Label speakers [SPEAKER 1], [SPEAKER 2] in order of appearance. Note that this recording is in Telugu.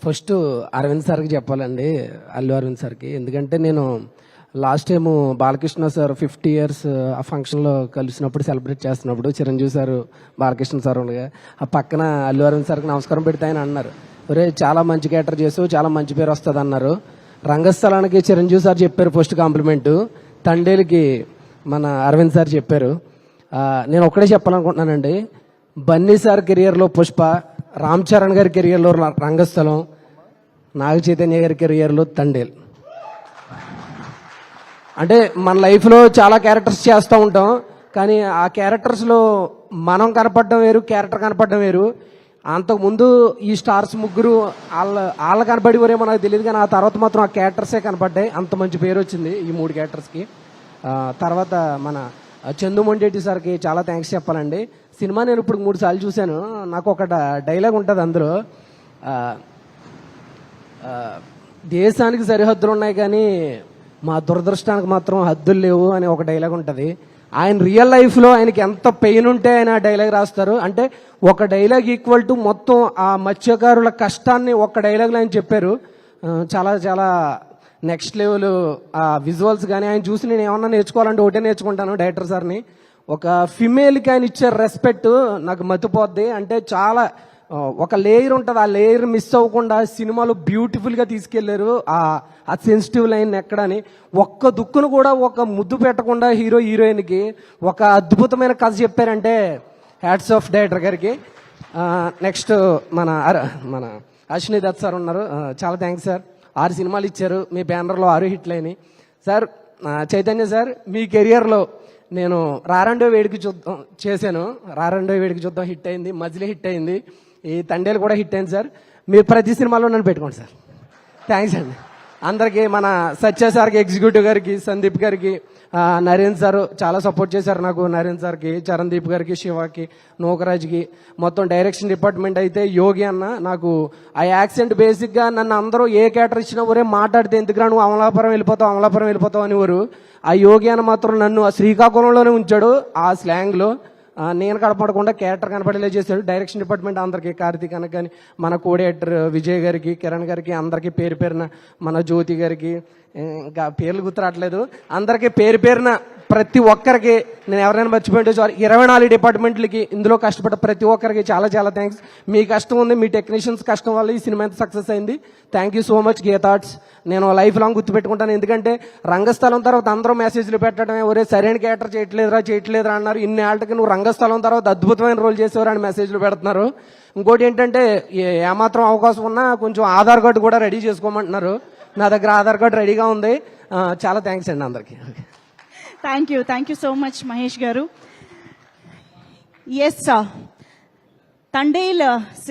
[SPEAKER 1] ఫస్ట్ అరవింద్ సార్కి చెప్పాలండి, అల్లు అరవింద్ సార్కి. ఎందుకంటే నేను last time Balakrishna sir 50 years ఆ ఫంక్షన్లో కలిసినప్పుడు సెలబ్రేట్ చేస్తున్నప్పుడు చిరంజీవి సార్ బాలకృష్ణ సార్ ఉండగా ఆ పక్కన అల్లు అరవింద్ సార్కి నమస్కారం పెడతా అని అన్నారు. ఒరే చాలా మంచి క్యారెక్టర్ చేసావు, చాలా మంచి పేరు వస్తుంది అన్నారు. రంగస్థలానికి చిరంజీవి సార్ చెప్పారు ఫస్ట్ కాంప్లిమెంటు, తండేలికి మన అరవింద్ సార్ చెప్పారు. నేను ఒక్కడే చెప్పాలనుకుంటున్నానండి, బన్నీ సార్ కెరియర్లో పుష్ప, రామ్ చరణ్ గారి కెరియర్లో రంగస్థలం, నాగ చైతన్య గారి కెరియర్లో తండేల్. అంటే మన లైఫ్లో చాలా క్యారెక్టర్స్ చేస్తూ ఉంటాం, కానీ ఆ క్యారెక్టర్స్లో మనం కనపడడం వేరు, క్యారెక్టర్ కనపడడం వేరు. అంతకుముందు ఈ స్టార్స్ ముగ్గురు వాళ్ళ కనపడేవారేమో నాకు తెలియదు, కానీ ఆ తర్వాత మాత్రం ఆ క్యారెక్టర్సే కనపడ్డాయి. అంత మంచి పేరు వచ్చింది ఈ 3 క్యారెక్టర్స్కి. తర్వాత మన చందు మొండేటి సార్కి చాలా థ్యాంక్స్ చెప్పాలండి. సినిమా నేను ఇప్పుడు 3 సార్లు చూశాను. నాకు ఒక డైలాగ్ ఉంటుంది అందులో, దేశానికి సరిహద్దులు ఉన్నాయి కానీ మా దురదృష్టానికి మాత్రం హద్దులు లేవు అని ఒక డైలాగ్ ఉంటుంది. ఆయన రియల్ లైఫ్లో ఆయనకి ఎంత పెయిన్ ఉంటే ఆయన ఆ డైలాగ్ రాస్తారు. అంటే ఒక డైలాగ్ ఈక్వల్ టు మొత్తం ఆ మత్స్యకారుల కష్టాన్ని ఒక డైలాగ్లో ఆయన చెప్పారు. చాలా చాలా నెక్స్ట్ లెవెల్ ఆ విజువల్స్ కానీ ఆయన చూసి నేను ఏమన్నా నేర్చుకోవాలంటే ఒకటే నేర్చుకుంటాను డైరెక్టర్ సార్ని. ఒక ఫిమేల్కి ఆయన ఇచ్చే రెస్పెక్ట్ నాకు మతిపోద్ది. అంటే చాలా ఒక లేయర్ ఉంటుంది, ఆ లేయర్ మిస్ అవ్వకుండా సినిమాలో బ్యూటిఫుల్గా తీసుకెళ్లారు. ఆ సెన్సిటివ్ లైన్ ఎక్కడని ఒక్క దుక్కును కూడా ఒక ముద్దు పెట్టకుండా హీరో హీరోయిన్కి ఒక అద్భుతమైన కథ చెప్పారంటే హ్యాట్స్ ఆఫ్ డైరెక్టర్ గారికి. నెక్స్ట్ మన అశ్విని దత్ సార్ ఉన్నారు, చాలా థ్యాంక్స్ సార్. 6 సినిమాలు ఇచ్చారు, మీ బ్యానర్లో 6 హిట్లు అయినాయి సార్. చైతన్య సార్, మీ కెరియర్లో నేను రారండో వేడికి చూద్దాం చేశాను, రారండో వేడికి చూద్దాం హిట్ అయింది, మజిలీ హిట్ అయింది, ఈ తండేలు కూడా హిట్ అయింది సార్. మీరు ప్రతి సినిమాలో నన్ను పెట్టుకోండి సార్. థ్యాంక్స్ అండి అందరికీ. మన సత్య సార్కి, ఎగ్జిక్యూటివ్ గారికి, సందీప్ గారికి, నరేంద్ర సార్ చాలా సపోర్ట్ చేశారు నాకు. నరేంద్ర సార్కి, చరణ్దీప్ గారికి, శివకి, నోకరాజ్కి, మొత్తం డైరెక్షన్ డిపార్ట్మెంట్ అయితే యోగి అన్న. నాకు ఆ యాక్సెంట్ బేసిక్గా నన్ను అందరూ ఏ క్యారెక్టర్ ఇచ్చినా ఒరే మాట్లాడితే ఎందుకురా నువ్వు అమలాపురం వెళ్ళిపోతావు అనేవారు. ఆ యోగి అన్న మాత్రం నన్ను ఆ శ్రీకాకుళంలోనే ఉంచాడు. ఆ స్లాంగ్లో నేను కనపడకుండా క్యారెక్టర్ కనపడేలా చేశాడు. డైరెక్షన్ డిపార్ట్మెంట్ అందరికీ, కార్తీక్ అన్న కానీ, మన కోడేటర్ విజయ్ గారికి, కిరణ్ గారికి, అందరికీ పేరు పేరున, మన జ్యోతి గారికి, ఇంకా పేర్లు గుర్తురావట్లేదు, అందరికీ పేరు పేరున ప్రతి ఒక్కరికి నేను ఎవరైనా మర్చిపోయింటే సారీ. 24 డిపార్ట్మెంట్లకి ఇందులో కష్టపడ్డ ప్రతి ఒక్కరికి చాలా చాలా థ్యాంక్స్. మీ కష్టం ఉంది, మీ టెక్నీషియన్స్ కష్టం వల్ల ఈ సినిమా ఎంత సక్సెస్ అయింది. Thank you so much Geetha Arts. నేను లైఫ్ లాంగ్ గుర్తుపెట్టుకుంటాను. ఎందుకంటే రంగస్థలం తర్వాత అందరూ మెసేజ్లు పెట్టడమే, ఒరే సరైన క్యారెక్టర్ చేయట్లేదురా అన్నారు. ఇన్ని ఏళ్ళకి నువ్వు రంగస్థలం తర్వాత అద్భుతమైన రోల్ చేసేవారు అని మెసేజ్లు పెడుతున్నారు. ఇంకోటి ఏంటంటే ఏమాత్రం అవకాశం ఉన్నా కొంచెం ఆధార్ కార్డు కూడా రెడీ చేసుకోమంటున్నారు. నా దగ్గర ఆధార్ కార్డు రెడీగా ఉంది. చాలా థ్యాంక్స్ అండి అందరికీ.
[SPEAKER 2] Thank you so much Mahesh గారు. ఎస్ తండేల్